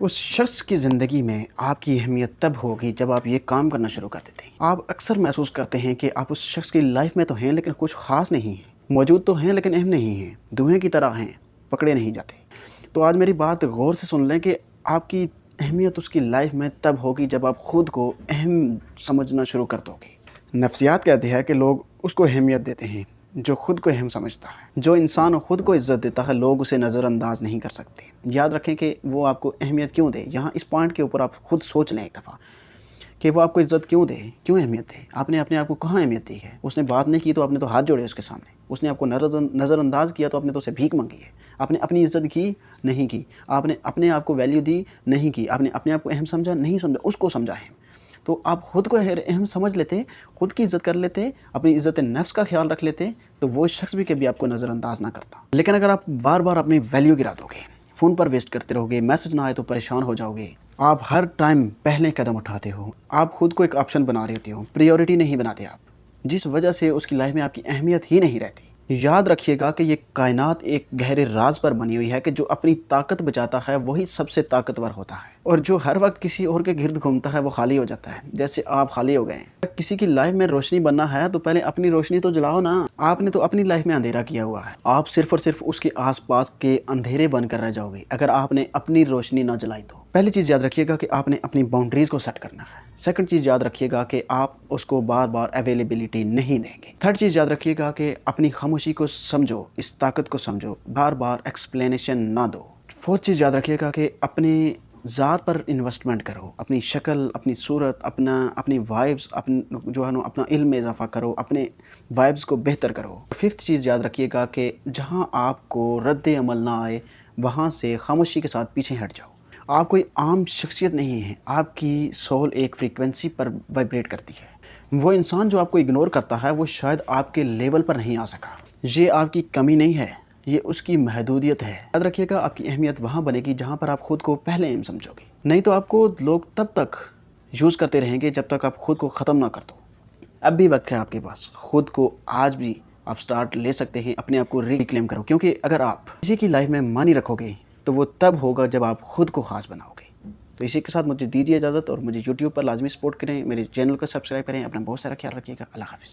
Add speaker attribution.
Speaker 1: اس شخص کی زندگی میں آپ کی اہمیت تب ہوگی جب آپ یہ کام کرنا شروع کر دیتے ہیں۔ آپ اکثر محسوس کرتے ہیں کہ آپ اس شخص کی لائف میں تو ہیں لیکن کچھ خاص نہیں ہیں، موجود تو ہیں لیکن اہم نہیں ہیں، دھوئیں کی طرح ہیں، پکڑے نہیں جاتے۔ تو آج میری بات غور سے سن لیں کہ آپ کی اہمیت اس کی لائف میں تب ہوگی جب آپ خود کو اہم سمجھنا شروع کر دو گے۔ نفسیات کہتے ہیں کہ لوگ اس کو اہمیت دیتے ہیں جو خود کو اہم سمجھتا ہے۔ جو انسان خود کو عزت دیتا ہے لوگ اسے نظر انداز نہیں کر سکتے۔ یاد رکھیں کہ وہ آپ کو اہمیت کیوں دے۔ یہاں اس پوائنٹ کے اوپر آپ خود سوچ لیں ایک دفعہ کہ وہ آپ کو عزت کیوں دے، کیوں اہمیت دے۔ آپ نے اپنے آپ کو کہاں اہمیت دی ہے؟ اس نے بات نہیں کی تو آپ نے تو ہاتھ جوڑے اس کے سامنے۔ اس نے آپ کو نظر انداز کیا تو آپ نے تو اسے بھیک مانگی ہے۔ آپ نے اپنی عزت کی نہیں کی، آپ نے اپنے آپ کو ویلیو دی نہیں کی، آپ نے اپنے آپ کو اہم سمجھا نہیں سمجھا، اس کو سمجھا ہے۔ تو آپ خود کو اہم سمجھ لیتے، خود کی عزت کر لیتے، اپنی عزت نفس کا خیال رکھ لیتے تو وہ شخص بھی کبھی آپ کو نظر انداز نہ کرتا۔ لیکن اگر آپ بار بار اپنی ویلیو گرا دو گے، فون پر ویسٹ کرتے رہو گے، میسج نہ آئے تو پریشان ہو جاؤ گے، آپ ہر ٹائم پہلے قدم اٹھاتے ہو، آپ خود کو ایک آپشن بنا رہے ہوتے ہو، پریورٹی نہیں بناتے آپ، جس وجہ سے اس کی لائف میں آپ کی اہمیت ہی نہیں رہتی۔ یاد رکھیے گا کہ یہ کائنات ایک گہرے راز پر بنی ہوئی ہے کہ جو اپنی طاقت بچاتا ہے وہی سب سے طاقتور ہوتا ہے، اور جو ہر وقت کسی اور کے گرد گھومتا ہے وہ خالی ہو جاتا ہے، جیسے آپ خالی ہو گئے ہیں۔ کسی کی لائف میں روشنی بننا ہے تو پہلے اپنی روشنی تو جلاؤ نا۔ آپ نے تو اپنی لائف میں اندھیرا کیا ہوا ہے، آپ صرف اور صرف اس کے آس پاس کے اندھیرے بن کر رہ جاؤ گے اگر آپ نے اپنی روشنی نہ جلائی تو۔ پہلی چیز یاد رکھیے گا کہ آپ نے اپنی باؤنڈریز کو سیٹ کرنا ہے۔ سیکنڈ چیز یاد رکھیے گا کہ آپ اس کو بار بار اویلیبلٹی نہیں دیں گے۔ تھرڈ چیز یاد رکھیے گا کہ اپنی خاموشی کو سمجھو، اس طاقت کو سمجھو، بار بار ایکسپلینیشن نہ دو۔ فورتھ چیز یاد رکھیے گا کہ اپنے ذات پر انویسٹمنٹ کرو، اپنی شکل، اپنی صورت، اپنی وائبز، اپنا علم میں اضافہ کرو، اپنے وائبز کو بہتر کرو۔ ففتھ چیز یاد رکھیے گا کہ جہاں آپ کو رد عمل نہ آئے وہاں سے خاموشی کے ساتھ پیچھے ہٹ جاؤ۔ آپ کوئی عام شخصیت نہیں ہے، آپ کی سول ایک فریکوینسی پر وائبریٹ کرتی ہے۔ وہ انسان جو آپ کو اگنور کرتا ہے وہ شاید آپ کے لیول پر نہیں آ سکا۔ یہ آپ کی کمی نہیں ہے، یہ اس کی محدودیت ہے۔ یاد رکھیے گا آپ کی اہمیت وہاں بنے گی جہاں پر آپ خود کو پہلے اہم سمجھو گے، نہیں تو آپ کو لوگ تب تک یوز کرتے رہیں گے جب تک آپ خود کو ختم نہ کر دو۔ اب بھی وقت ہے آپ کے پاس، خود کو آج بھی آپ سٹارٹ لے سکتے ہیں، اپنے آپ کو ریکلیم کرو، کیونکہ اگر آپ کسی کی لائف میں مانی رکھو گے تو وہ تب ہوگا جب آپ خود کو خاص بناؤ گے۔ تو اسی کے ساتھ مجھے دیجیے اجازت، اور مجھے یوٹیوب پر لازمی سپورٹ کریں، میرے چینل کو سبسکرائب کریں، اپنا بہت سارا خیال رکھیے گا۔ اللہ حافظ۔